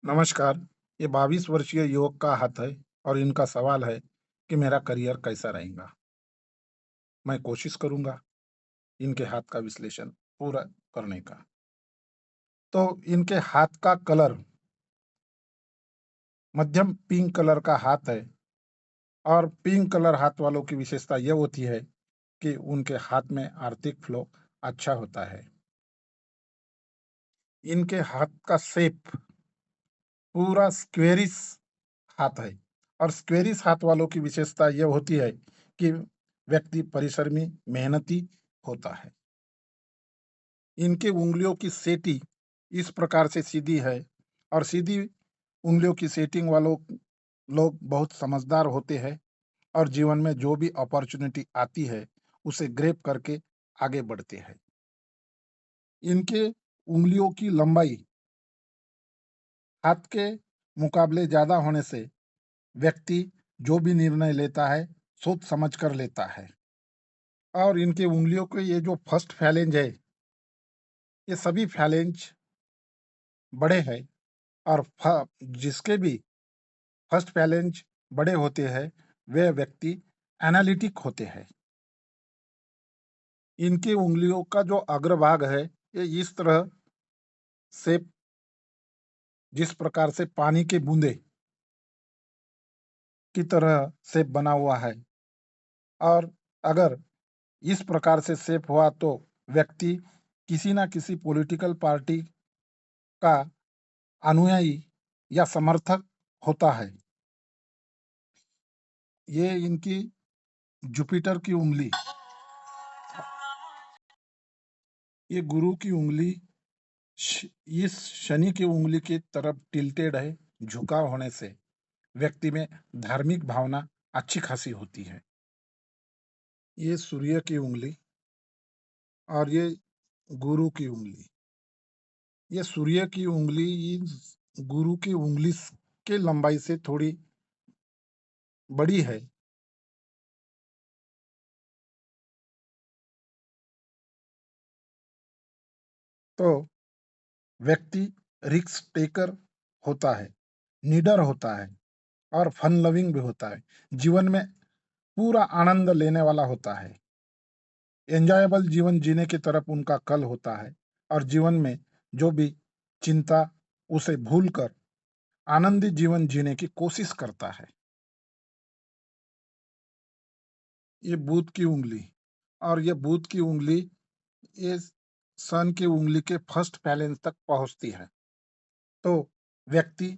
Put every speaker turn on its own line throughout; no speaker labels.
नमस्कार। ये 22 वर्षीय युवक का हाथ है और इनका सवाल है कि मेरा करियर कैसा रहेगा। मैं कोशिश करूंगा इनके हाथ का विश्लेषण पूरा करने का। तो इनके हाथ का कलर मध्यम पिंक कलर का हाथ है और पिंक कलर हाथ वालों की विशेषता यह होती है कि उनके हाथ में आर्थिक फ्लो अच्छा होता है। इनके हाथ का शेप पूरा स्क्वेरिश हाथ है और स्क्वेरिश हाथ वालों की विशेषता यह होती है कि व्यक्ति परिश्रमी मेहनती होता है। इनके उंगलियों की सेटी इस प्रकार से सीधी है और सीधी उंगलियों की सेटिंग वालों लोग बहुत समझदार होते हैं और जीवन में जो भी अपॉर्चुनिटी आती है उसे ग्रैब करके आगे बढ़ते हैं। इनके उंगलियों की लंबाई हाथ के मुकाबले ज्यादा होने से व्यक्ति जो भी निर्णय लेता है सोच समझ कर लेता है। और इनके उंगलियों के ये जो फर्स्ट फैलेंज है, ये सभी फैलेंज बड़े हैं और जिसके भी फर्स्ट फैलेंज बड़े होते हैं वे व्यक्ति एनालिटिक होते हैं। इनकी उंगलियों का जो अग्रभाग है ये इस तरह से, जिस प्रकार से पानी के बूंदे की तरह से बना हुआ है और अगर इस प्रकार से शेप हुआ तो व्यक्ति किसी ना किसी पॉलिटिकल पार्टी का अनुयायी या समर्थक होता है। ये इनकी जुपिटर की उंगली, ये गुरु की उंगली इस शनि की उंगली की तरफ टिल्टेड है। झुकाव होने से व्यक्ति में धार्मिक भावना अच्छी खासी होती है। ये सूर्य की उंगली और ये गुरु की उंगली, ये सूर्य की उंगली इस गुरु की उंगली के लंबाई से थोड़ी बड़ी है। तो व्यक्ति रिस्क टेकर होता है, निडर होता है और फन लविंग भी होता है। जीवन में पूरा आनंद लेने वाला होता है। एन्जॉयबल जीवन जीने की तरफ उनका कल होता है और जीवन में जो भी चिंता उसे भूलकर आनंदित जीवन जीने की कोशिश करता है। ये बुध की उंगली और ये बुध की उंगली ये सन की उंगली के फर्स्ट फैलेंस तक पहुंचती है। तो व्यक्ति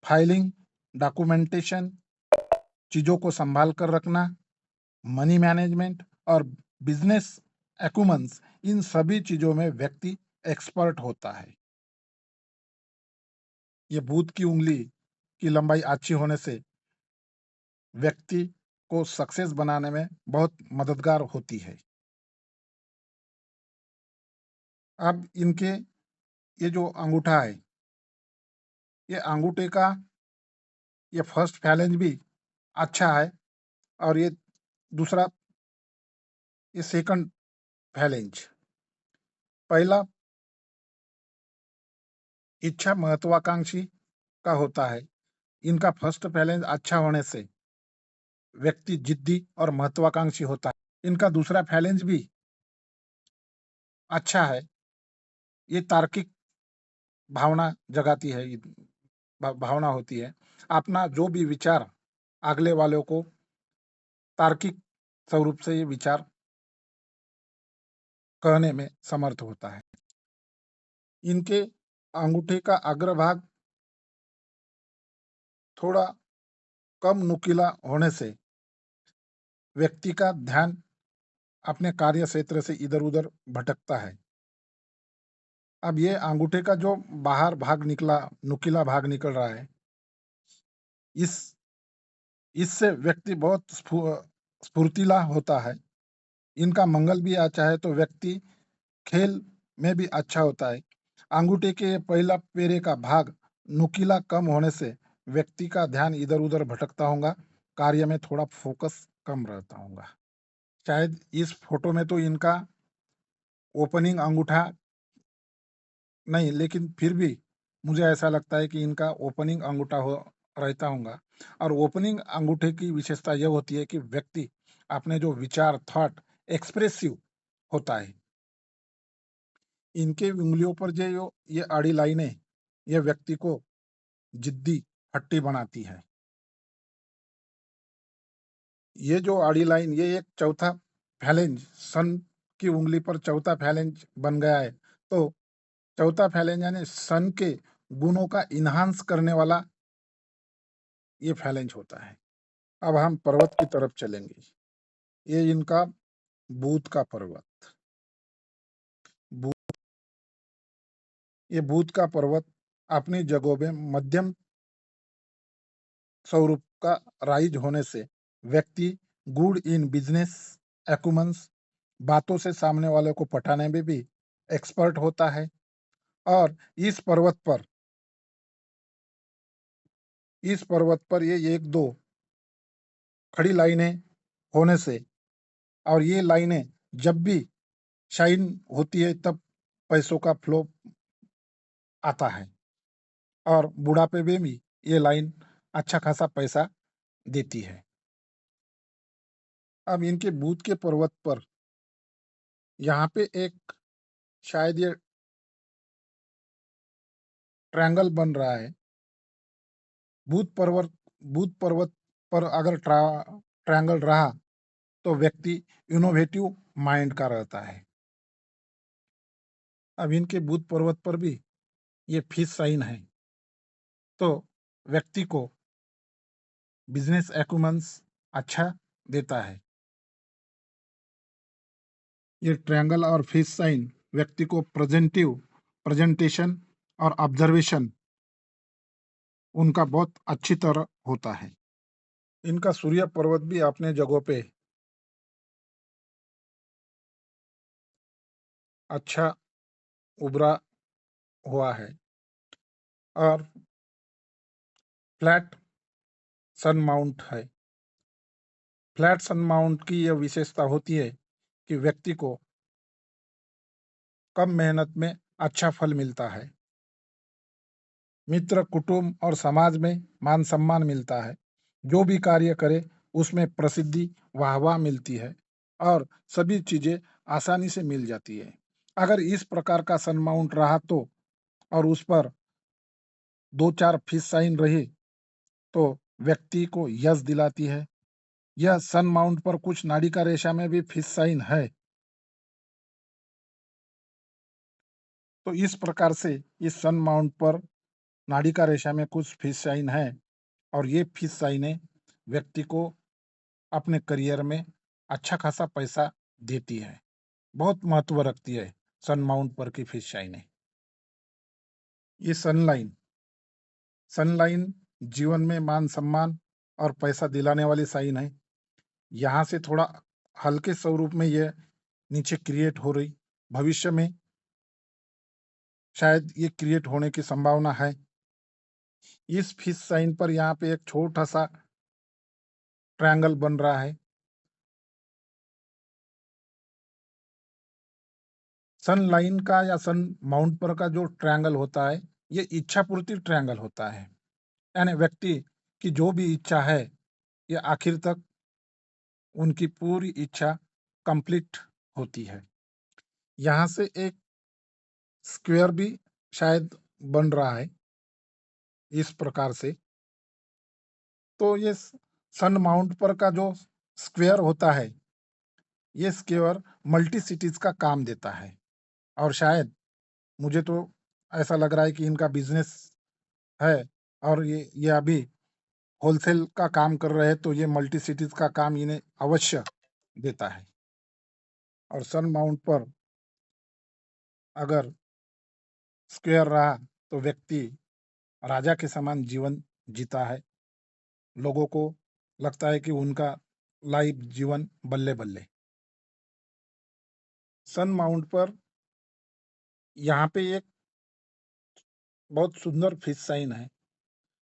फाइलिंग, डॉक्यूमेंटेशन, चीजों को संभाल कर रखना, मनी मैनेजमेंट और बिजनेस एक्यूमेंस, इन सभी चीजों में व्यक्ति एक्सपर्ट होता है। ये बुध की उंगली की लंबाई अच्छी होने से व्यक्ति को सक्सेस बनाने में बहुत मददगार होती है। अब इनके ये जो अंगूठा है, ये अंगूठे का ये फर्स्ट फैलेंज भी अच्छा है और ये दूसरा, ये सेकंड फैलेंज। पहला इच्छा महत्वाकांक्षी का होता है। इनका फर्स्ट फैलेंज अच्छा होने से व्यक्ति जिद्दी और महत्वाकांक्षी होता है। इनका दूसरा फैलेंज भी अच्छा है। ये तार्किक भावना जगाती है, भावना होती है। अपना जो भी विचार अगले वालों को तार्किक स्वरूप से ये विचार कहने में समर्थ होता है। इनके अंगूठे का अग्रभाग थोड़ा कम नुकीला होने से व्यक्ति का ध्यान अपने कार्य क्षेत्र से इधर उधर भटकता है। अब ये अंगूठे का जो बाहर भाग निकला, नुकीला भाग निकल रहा है, इस इससे व्यक्ति बहुत स्फूर्तिला होता है। इनका मंगल भी अच्छा है तो व्यक्ति खेल में भी अच्छा होता है। अंगूठे के पहला पेरे का भाग नुकीला कम होने से व्यक्ति का ध्यान इधर उधर भटकता होगा, कार्य में थोड़ा फोकस कम रहता होगा। शायद इस फोटो में तो इनका ओपनिंग अंगूठा नहीं, लेकिन फिर भी मुझे ऐसा लगता है कि इनका ओपनिंग अंगूठा हो रहता होगा और ओपनिंग अंगूठे की विशेषता यह होती है कि व्यक्ति अपने जो विचार, थॉट एक्सप्रेसिव होता है। इनके उँगलियों पर जो ये आड़ी लाइनें, ये व्यक्ति को जिद्दी, हट्टी बनाती है। ये जो आड़ी लाइन, ये एक चौथा फैलेंज, सन की उँगली पर चौथा फैलेंज बन गया है। तो चौथा फैलेंज यानी सन के गुणों का एनहांस करने वाला ये फैलेंज होता है। अब हम पर्वत की तरफ चलेंगे। ये इनका बूथ का पर्वत। बू ये बूथ का पर्वत अपनी जगहों में मध्यम स्वरूप का राइज होने से व्यक्ति गुड इन बिजनेस एक्यूमेंस, बातों से सामने वाले को पटाने में भी एक्सपर्ट होता है। और इस पर्वत पर ये एक दो खड़ी लाइनें होने से, और ये लाइनें जब भी शाइन होती है तब पैसों का फ्लो आता है, और बुढ़ापे में भी ये लाइन अच्छा खासा पैसा देती है। अब इनके बूथ के पर्वत पर यहाँ पे एक शायद ये ट्रायंगल बन रहा है। बूथ पर्वत बूथ पर्वत पर अगर ट्रायंगल रहा तो व्यक्ति इनोवेटिव माइंड का रहता है। अब इनके बूथ पर्वत पर भी ये फिश साइन है, तो व्यक्ति को बिजनेस एक्यूमेंस अच्छा देता है। ये ट्रायंगल और फिश साइन व्यक्ति को प्रेजेंटेशन और ऑब्जर्वेशन उनका बहुत अच्छी तरह होता है। इनका सूर्य पर्वत भी अपने जगहों पे अच्छा उभरा हुआ है, और फ्लैट सन माउंट है। फ्लैट सन माउंट की यह विशेषता होती है कि व्यक्ति को कम मेहनत में अच्छा फल मिलता है। मित्र, कुटुंब और समाज में मान सम्मान मिलता है। जो भी कार्य करे उसमें प्रसिद्धि, वाहवाह मिलती है, और सभी चीजें आसानी से मिल जाती है। अगर इस प्रकार का सन माउंट रहा तो, और उस पर दो चार फिश साइन रही, तो व्यक्ति को यश दिलाती है। यह सन माउंट पर कुछ नाड़िका रेखा में भी फिश साइन है। तो इस प्रकार से इस सन माउंट पर नाड़िका रेखा में कुछ फिश साइन है, और ये फिश साइनें व्यक्ति को अपने करियर में अच्छा खासा पैसा देती है, बहुत महत्व रखती है सन माउंट पर की फिश साइनें। ये सनलाइन जीवन में मान सम्मान और पैसा दिलाने वाली साइन है। यहाँ से थोड़ा हल्के स्वरूप में ये नीचे क्रिएट हो रही, भविष्य में शायद ये क्रिएट होने की संभावना है। इस फिश साइन पर यहाँ पे एक छोटा सा ट्रायंगल बन रहा है। सन लाइन का या सन माउंट पर का जो ट्रायंगल होता है, ये इच्छा पूर्ति ट्रायंगल होता है। यानी व्यक्ति की जो भी इच्छा है, ये आखिर तक उनकी पूरी इच्छा कंप्लीट होती है। यहाँ से एक स्क्वायर भी शायद बन रहा है इस प्रकार से। तो ये सन माउंट पर का जो स्क्वायर होता है, ये स्क्वायर मल्टी सिटीज का काम देता है, और शायद मुझे तो ऐसा लग रहा है कि इनका बिजनेस है, और ये अभी होलसेल का काम कर रहे हैं, तो ये मल्टी सिटीज का काम इन्हें अवश्य देता है। और सन माउंट पर अगर स्क्वायर रहा तो व्यक्ति राजा के समान जीवन जीता है। लोगों को लगता है कि उनका लाइफ जीवन बल्ले बल्ले। सन माउंट पर यहाँ पे एक बहुत सुंदर फिश साइन है,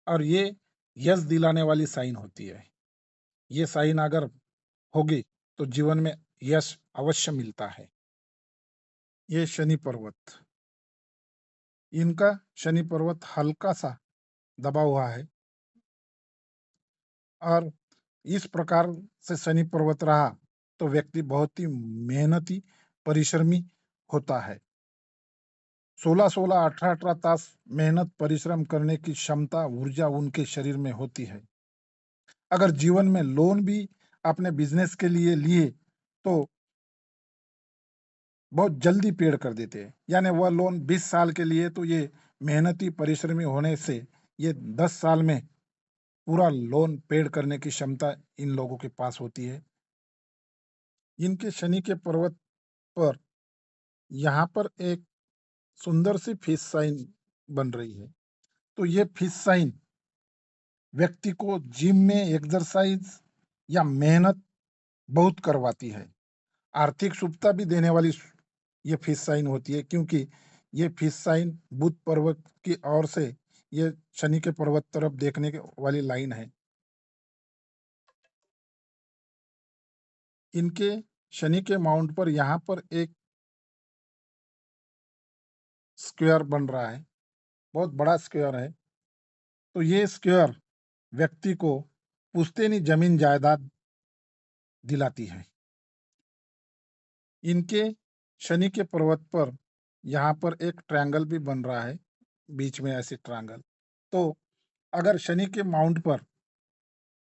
और ये यश दिलाने वाली साइन होती है। ये साइन अगर होगी तो जीवन में यश अवश्य मिलता है। ये शनि पर्वत। इनका शनि पर्वत हल्का-सा दबा हुआ है और इस प्रकार से शनि पर्वत रहा, तो व्यक्ति बहुत ही मेहनती, परिश्रमी होता है। 16-16, 18-18 तास मेहनत परिश्रम करने की क्षमता, ऊर्जा उनके शरीर में होती है। अगर जीवन में लोन भी अपने बिज़नेस के लिए लिए, तो बहुत जल्दी पेड़ कर देते हैं। यानी वह लोन 20 साल के लिए, तो ये मेहनती परिश्रमी होने से ये 10 साल में पूरा लोन पेड़ करने की क्षमता इन लोगों के पास होती है। इनके शनि के पर्वत पर यहाँ पर एक सुंदर सी फिश साइन बन रही है। तो ये फिश साइन व्यक्ति को जिम में एक्सरसाइज या मेहनत बहुत करवाती है। आर्थिक सुखता भी देने वाली ये फिश साइन होती है, क्योंकि ये फिश साइन बुध पर्वत की ओर से ये शनि के पर्वत तरफ देखने के वाली लाइन है। इनके शनि के माउंट पर यहाँ पर एक स्क्वायर बन रहा है, बहुत बड़ा स्क्वायर है। तो ये स्क्वायर व्यक्ति को पुश्तैनी जमीन जायदाद दिलाती है। इनके शनि के पर्वत पर यहाँ पर एक ट्रायंगल भी बन रहा है, बीच में ऐसे ट्रायंगल। तो अगर शनि के माउंट पर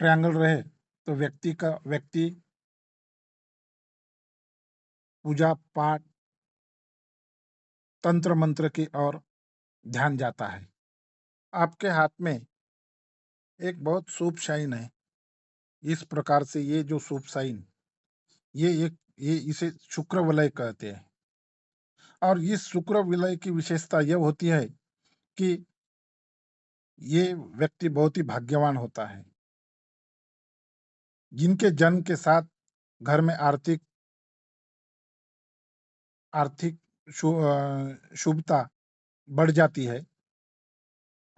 ट्रायंगल रहे, तो व्यक्ति पूजा पाठ, तंत्र मंत्र की ओर ध्यान जाता है। आपके हाथ में एक बहुत शुभ साइन है। इस प्रकार से ये जो शुभ साइन, ये इसे शुक्र वलय कहते हैं। और इस शुक्र विलय की विशेषता यह होती है कि ये व्यक्ति बहुत ही भाग्यवान होता है। जिनके जन्म के साथ घर में आर्थिक शुभता बढ़ जाती है।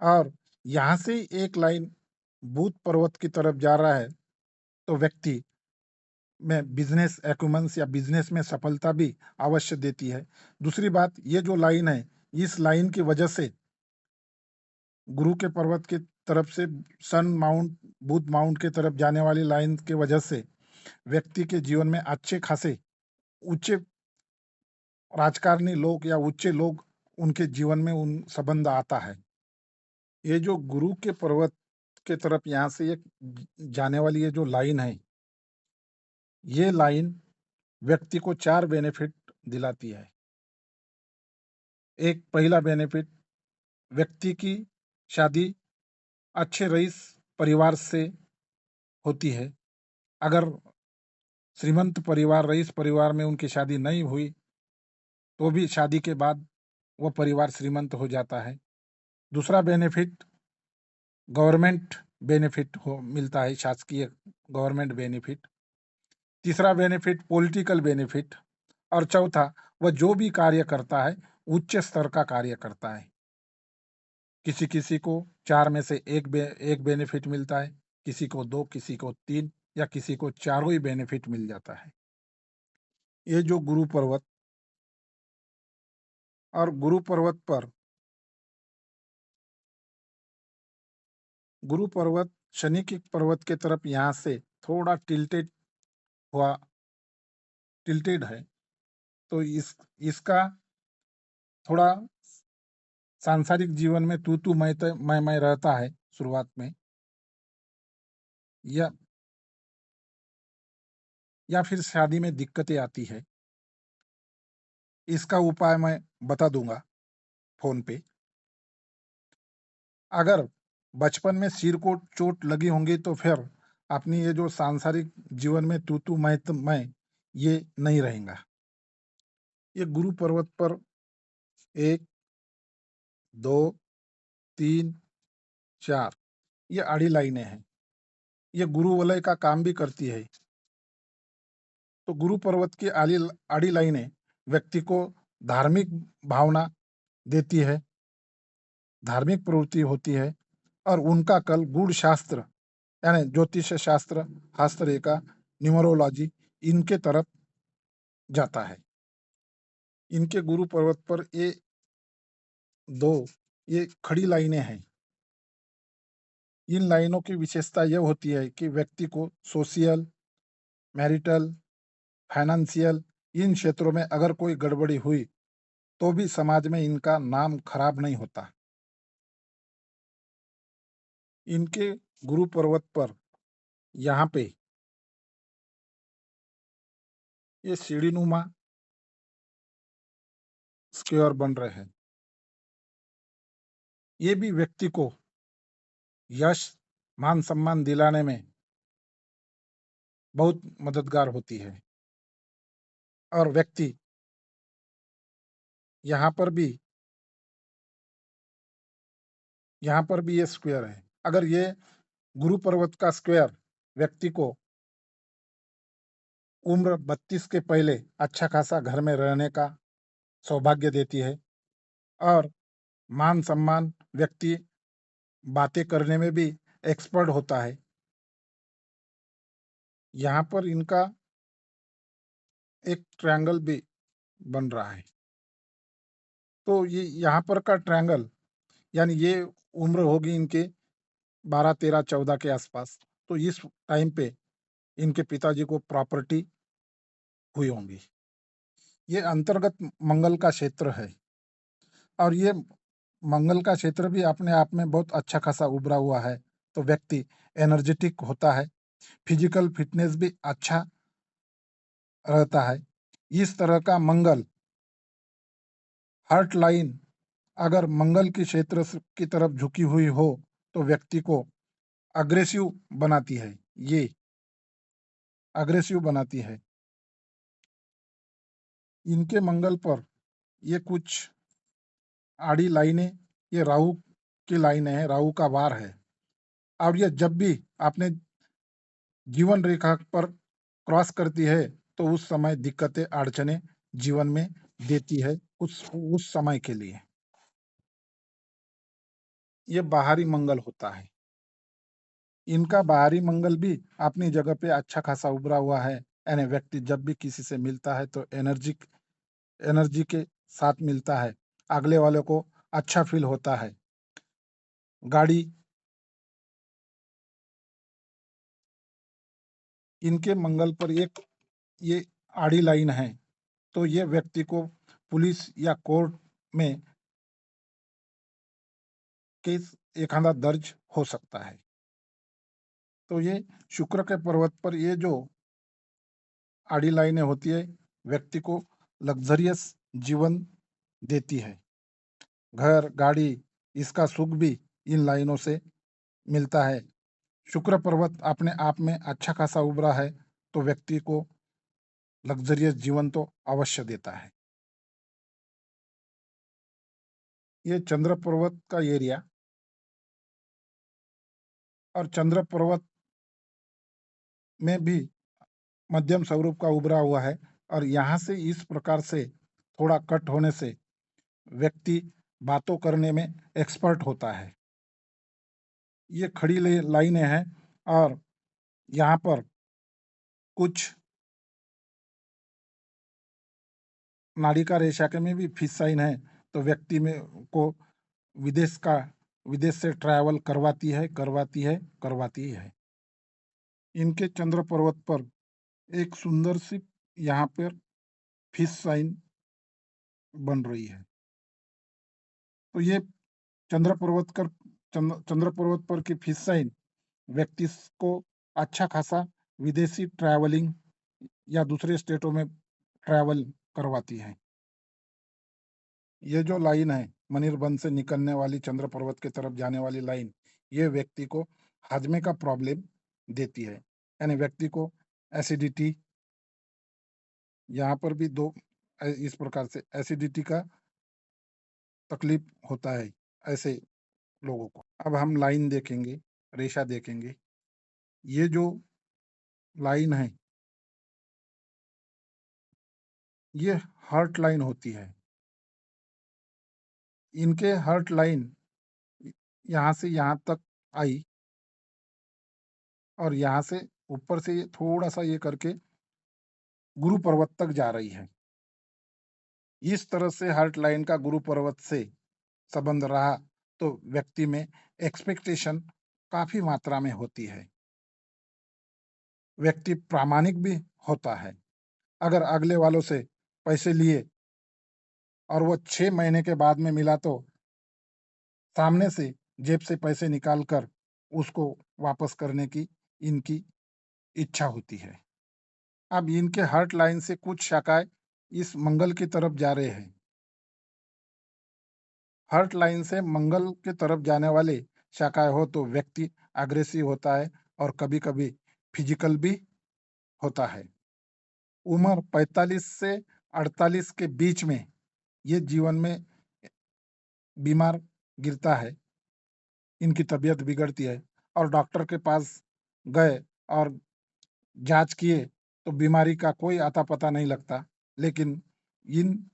और यहाँ से ही एक लाइन बुध पर्वत की तरफ जा रहा है, तो व्यक्ति में बिजनेस एक्यूमेंस या बिजनेस में सफलता भी अवश्य देती है। दूसरी बात, ये जो लाइन है, इस लाइन की वजह से गुरु के पर्वत की तरफ से सन माउंट, बुध माउंट की तरफ जाने वाली लाइन की वजह से व्यक्ति के जीवन में अच्छे खासे ऊंचे राजकारणी लोग या ऊंचे लोग उनके जीवन में उन संबंध आता है। ये जो गुरु के पर्वत के तरफ यहाँ से एक जाने वाली ये जो लाइन है, ये लाइन व्यक्ति को 4 बेनिफिट दिलाती है। एक पहला बेनिफिट, व्यक्ति की शादी अच्छे रईस परिवार से होती है। अगर श्रीमंत परिवार, रईस परिवार में उनकी शादी नहीं हुई, तो भी शादी के बाद वो परिवार श्रीमंत हो जाता है। दूसरा बेनिफिट, गवर्नमेंट बेनिफिट हो मिलता है, शासकीय गवर्नमेंट बेनिफिट। तीसरा बेनिफिट पॉलिटिकल बेनिफिट। और चौथा, वह जो भी कार्य करता है उच्च स्तर का कार्य करता है। किसी किसी को 4 में से एक बेनिफिट मिलता है, किसी को 2, किसी को 3 या किसी को चारों ही बेनिफिट मिल जाता है। ये जो गुरु पर्वत और गुरु पर्वत पर गुरु पर्वत शनि की पर्वत के तरफ यहाँ से थोड़ा हुआ टिल्टेड है। तो इसका थोड़ा सांसारिक जीवन में तू मैं रहता है शुरुआत में, या फिर शादी में दिक्कतें आती है। इसका उपाय मैं बता दूंगा फोन पे। अगर बचपन में सिर को चोट लगी होंगी, तो फिर अपनी ये जो सांसारिक जीवन में तू मैं ये नहीं रहेगा। ये गुरु पर्वत पर 1, 2, 3, 4 ये आड़ी लाइनें हैं। ये गुरु वलय का काम भी करती है। तो गुरु पर्वत की आड़ी लाइनें व्यक्ति को धार्मिक भावना देती है, धार्मिक प्रवृत्ति होती है। और उनका कल गूढ़ शास्त्र यानी ज्योतिष शास्त्र, हस्तरेखा, न्यूमरोलॉजी, इनके तरफ जाता है। इनके गुरु पर्वत पर ये 2 ये खड़ी लाइनें हैं। इन लाइनों की विशेषता यह होती है कि व्यक्ति को सोशल, मैरिटल, फाइनेंशियल इन क्षेत्रों में अगर कोई गड़बड़ी हुई, तो भी समाज में इनका नाम खराब नहीं होता। इनके गुरु पर्वत पर यहाँ पे ये सीढ़ीनुमा स्क्वायर बन रहे हैं। ये भी व्यक्ति को यश, मान-सम्मान दिलाने में बहुत मददगार होती है और व्यक्ति यहाँ पर भी यहाँ पर भी ये स्क्वायर है। अगर ये गुरु पर्वत का स्क्वायर व्यक्ति को उम्र 32 के पहले अच्छा खासा घर में रहने का सौभाग्य देती है और मान-सम्मान व्यक्ति बातें करने में भी एक्सपर्ट होता है। यहाँ पर इनका एक ट्रायंगल भी बन रहा है। तो ये यहाँ पर का ट्रायंगल यानी ये उम्र होगी इनके 12, 13, 14 के आसपास। तो इस टाइम पे इनके पिताजी को प्रॉपर्टी हुई होंगी। ये अंतर्गत मंगल का क्षेत्र है और ये मंगल का क्षेत्र भी अपने आप में बहुत अच्छा खासा उभरा हुआ है। तो व्यक्ति एनर्जेटिक होता है, फिजिकल फिटनेस भी अच्छा रहता है। इस तरह का मंगल हार्ट लाइन अगर मंगल के क्षेत्र की तरफ झुकी हुई हो, तो व्यक्ति को अग्रेसिव बनाती है। ये अग्रेसिव बनाती है। इनके मंगल पर ये कुछ आड़ी लाइनें, ये राहु की लाइनें हैं, राहु का वार है और ये जब भी अपने जीवन रेखा पर क्रॉस करती है, तो उस समय दिक्कतें, अड़चनें जीवन में देती है उस समय के लिए। ये बाहरी मंगल होता है। इनका बाहरी मंगल भी अपनी जगह पे अच्छा खासा उभरा हुआ है। यानी व्यक्ति जब भी किसी से मिलता है तो एनर्जी के साथ मिलता है। अगले वाले को अच्छा फ़ील होता है। गाड़ी इनके मंगल पर एक ये आड़ी लाइन है, तो ये व्यक्ति को पुलिस या कोर्ट में केस एखादा दर्ज हो सकता है। तो ये शुक्र के पर्वत पर ये जो आड़ी लाइनें होती है, व्यक्ति को लग्ज़रियस जीवन देती है। घर, गाड़ी इसका सुख भी इन लाइनों से मिलता है। शुक्र पर्वत अपने आप में अच्छा खासा उभरा है, तो व्यक्ति को लग्ज़रियस जीवन तो अवश्य देता है। ये चंद्र पर्वत का एरिया और चंद्र पर्वत में भी मध्यम स्वरूप का उभरा हुआ है और यहाँ से इस प्रकार से थोड़ा कट होने से व्यक्ति बातों करने में एक्सपर्ट होता है। ये खड़ी लाइनें हैं और यहाँ पर कुछ नाड़िका रेखा के में भी फिश साइन है, तो व्यक्ति में को विदेश का विदेश से ट्रैवल करवाती है। इनके चंद्र पर्वत पर एक सुंदर सी यहाँ पर फिश साइन बन रही है। तो ये चंद्र पर्वत कर चंद्र पर्वत पर की फिश साइन व्यक्ति को अच्छा खासा विदेशी ट्रैवलिंग या दूसरे स्टेटों में ट्रैवल करवाती है। ये जो लाइन है मणिरबन से निकलने वाली चंद्र पर्वत की तरफ जाने वाली लाइन, ये व्यक्ति को हाजमे का प्रॉब्लम देती है। यानी व्यक्ति को एसिडिटी, यहाँ पर भी दो इस प्रकार से एसिडिटी का तकलीफ होता है ऐसे लोगों को। अब हम लाइन देखेंगे, रेशा देखेंगे। ये जो लाइन है, ये हार्ट लाइन होती है। इनके हार्ट लाइन यहाँ से यहाँ तक आई और यहाँ से ऊपर से ये थोड़ा-सा ये करके गुरु पर्वत तक जा रही है। इस तरह से हार्ट लाइन का गुरु पर्वत से संबंध रहा तो व्यक्ति में एक्सपेक्टेशन काफ़ी मात्रा में होती है। व्यक्ति प्रामाणिक भी होता है। अगर अगले वालों से पैसे लिए और वो 6 महीने के बाद में मिला तो सामने से जेब से पैसे निकाल कर उसको वापस करने की इनकी इच्छा होती है। अब इनके हर्ट लाइन से कुछ शाखाएँ इस मंगल की तरफ जा रहे हैं। हर्ट लाइन से मंगल की तरफ जाने वाली शाखाएँ हो तो व्यक्ति अग्रेसिव होता है और कभी-कभी फिजिकल भी होता है। उम्र 45 से 48 के बीच में ये जीवन में बीमार गिरता है, इनकी तबीयत बिगड़ती है और डॉक्टर के पास गए और जाँच किए तो बीमारी का कोई अता-पता नहीं लगता। लेकिन इन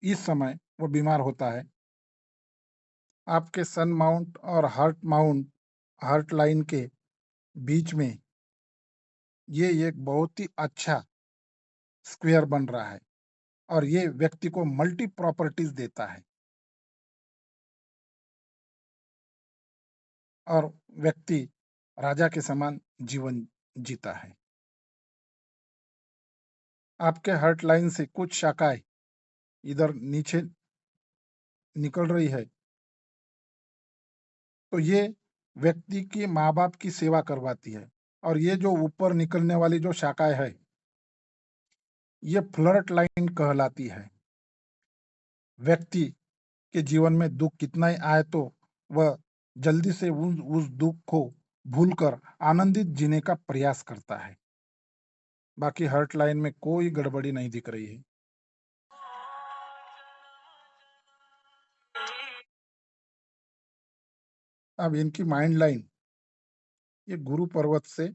इस समय वो बीमार होता है। आपके सन माउंट और हर्ट लाइन के बीच में ये एक बहुत ही अच्छा स्क्वायर बन रहा है और ये व्यक्ति को मल्टी प्रॉपर्टीज़ देता है और व्यक्ति राजा के समान जीवन जीता है। आपके हर्ट लाइन से कुछ शाखाएँ इधर नीचे निकल रही है, तो ये व्यक्ति के माँ-बाप की सेवा करवाती है और ये जो ऊपर निकलने वाली जो शाखाएँ है, ये फ्लर्ट लाइन कहलाती है। व्यक्ति के जीवन में दुःख कितना ही आए तो वह जल्दी से उस दुःख को भूलकर आनंदित जीने का प्रयास करता है। बाकी हर्ट लाइन में कोई गड़बड़ी नहीं दिख रही है। अब इनकी माइंड लाइन ये गुरु पर्वत से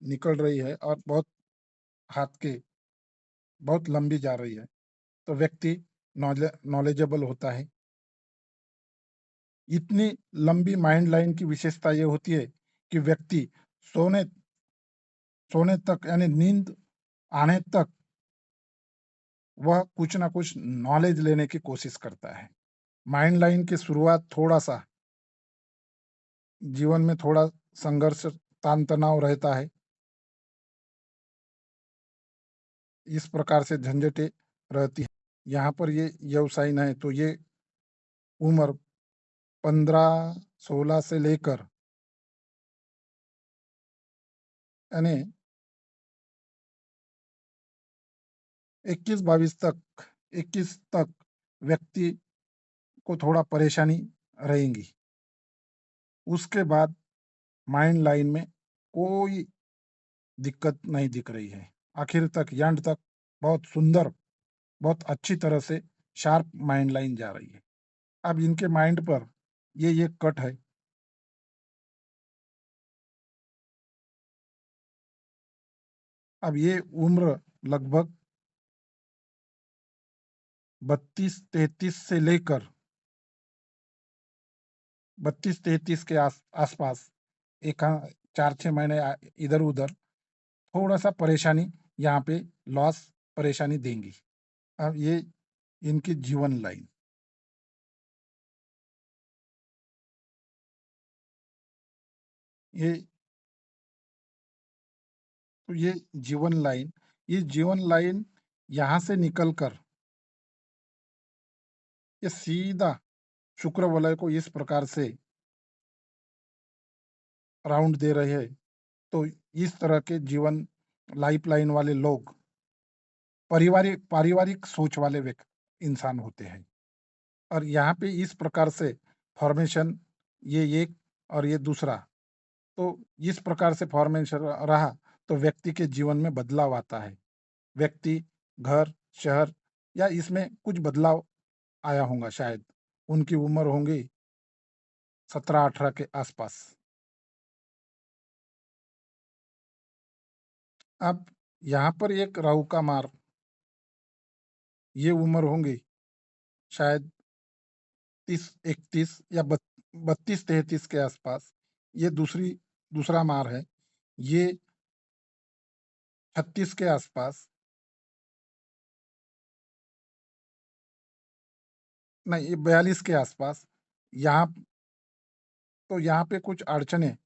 निकल रही है और बहुत हाथ के बहुत लंबी जा रही है। तो व्यक्ति नॉलेजेबल होता है। इतनी लंबी माइंड लाइन की विशेषता ये होती है कि व्यक्ति सोने सोने तक यानी नींद आने तक वह कुछ ना कुछ नॉलेज लेने की कोशिश करता है। माइंड लाइन की शुरुआत थोड़ा-सा जीवन में थोड़ा संघर्ष, तान-तनाव रहता है। इस प्रकार से झंझटें रहती हैं। यहाँ पर ये व्यवसाय नहीं तो ये उम्र 15-16 से लेकर यानी 21-22 तक 21 तक व्यक्ति को थोड़ा परेशानी रहेंगी। उसके बाद माइंड लाइन में कोई दिक्कत नहीं दिख रही है। आखिर तक एंड तक बहुत सुंदर, बहुत अच्छी तरह से शार्प माइंड लाइन जा रही है। अब इनके माइंड पर ये कट है। अब ये उम्र लगभग 32-33 से लेकर 32-33 के आसपास एक 4-6 महीने इधर-उधर थोड़ा-सा परेशानी यहाँ पे लॉस परेशानी देंगी। अब ये इनकी जीवन लाइन, ये तो ये जीवन लाइन यहाँ से निकल कर ये सीधा शुक्र वलय को इस प्रकार से राउंड दे रहे हैं। तो इस तरह के जीवन लाइफ लाइन वाले लोग पारिवारिक पारिवारिक सोच वाले इंसान होते हैं और यहाँ पे इस प्रकार से फॉर्मेशन ये एक और ये दूसरा तो इस प्रकार से फॉर्मेशन रहा तो व्यक्ति के जीवन में बदलाव आता है। व्यक्ति, घर, शहर या इसमें कुछ बदलाव आया होगा शायद। उनकी उम्र होंगी 17-18 के आसपास। अब यहाँ पर एक राहु का मार, ये उम्र होंगी शायद 30-31 या 32-33 के आसपास। ये दूसरा मार है, ये 36 के आसपास। नहीं, ये 42 के आसपास। यहाँ तो यहाँ पे कुछ अड़चनें,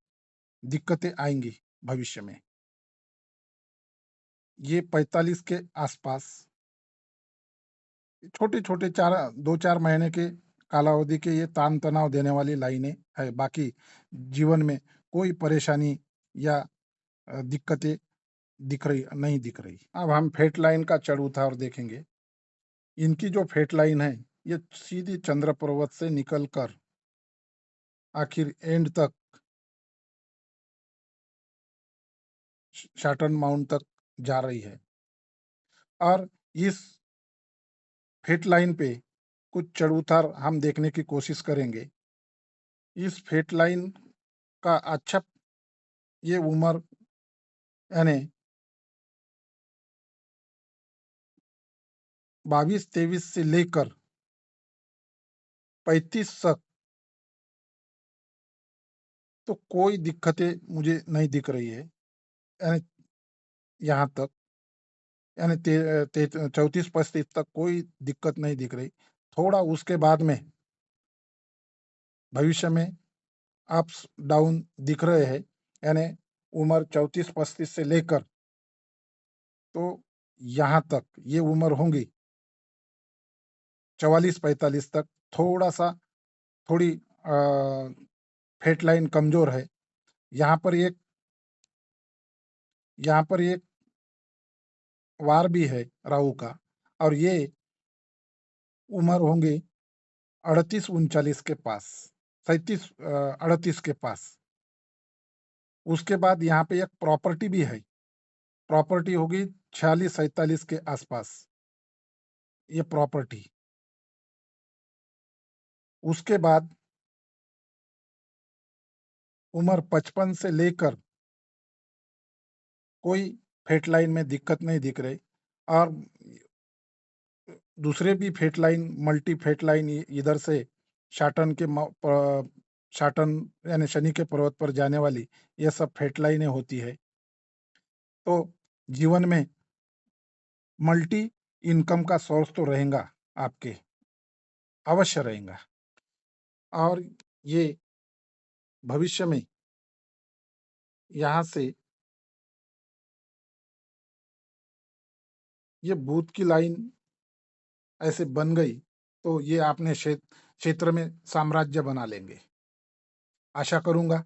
दिक्कतें आएँगी भविष्य में। ये 45 के आसपास छोटे-छोटे 2-4 महीने के कालावधि के ये तान-तनाव देने वाली लाइनें है, बाकी जीवन में कोई परेशानी या दिक्कतें दिख रही। अब हम फेट लाइन का चढ़-उतार देखेंगे। इनकी जो फेट लाइन है, ये सीधी चंद्र पर्वत से निकल कर आखिर एंड तक सैटर्न माउंट तक जा रही है और इस फेट लाइन पे कुछ चढ़-उतार हम देखने की कोशिश करेंगे। इस फेट लाइन का अच्छा ये उम्र यानी 22-23 से लेकर 35 तक तो कोई दिक्कतें मुझे नहीं दिख रही है। यानी यहाँ तक यानी 34-35 तक कोई दिक्कत नहीं दिख रही। थोड़ा उसके बाद में भविष्य में अप्स डाउन दिख रहे हैं। यानी उम्र 34-35 से लेकर तो यहाँ तक ये उम्र होंगी 44-45 तक थोड़ा-सा थोड़ी फेट लाइन कमज़ोर है। यहाँ पर एक यहाँ पर एक वार भी है राहु का और ये उम्र होंगी 38-39 के पास, 38 के पास। उसके बाद यहाँ पे एक प्रॉपर्टी भी है, प्रॉपर्टी होगी 46-47 के आसपास, ये प्रॉपर्टी। उसके बाद उम्र 55 से लेकर कोई फेट लाइन में दिक्कत नहीं दिख रही और दूसरे भी fate line, multi fate line इधर से सैटर्न के सैटर्न यानी शनि के पर्वत पर जाने वाली ये सब फेट लाइनें होती है। तो जीवन में मल्टी इनकम का सोर्स तो रहेगा आपके, अवश्य रहेगा और ये भविष्य में यहाँ से ये बुध की लाइन ऐसे बन गई तो ये आपने क्षेत्र में साम्राज्य बना लेंगे। आशा करूँगा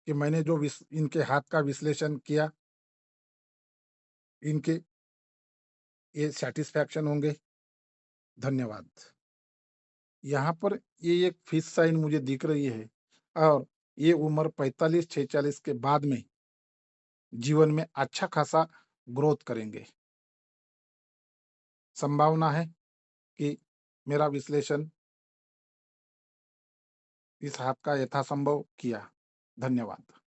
कि मैंने जो इनके हाथ का विश्लेषण किया, इनके ये सैटिस्फैक्शन होंगे। धन्यवाद। यहाँ पर ये एक फिश साइन मुझे दिख रही है और ये उम्र 45-46 के बाद में जीवन में अच्छा खासा ग्रोथ करेंगे। संभावना है कि मेरा विश्लेषण इस हाथ का यथासंभव किया। धन्यवाद।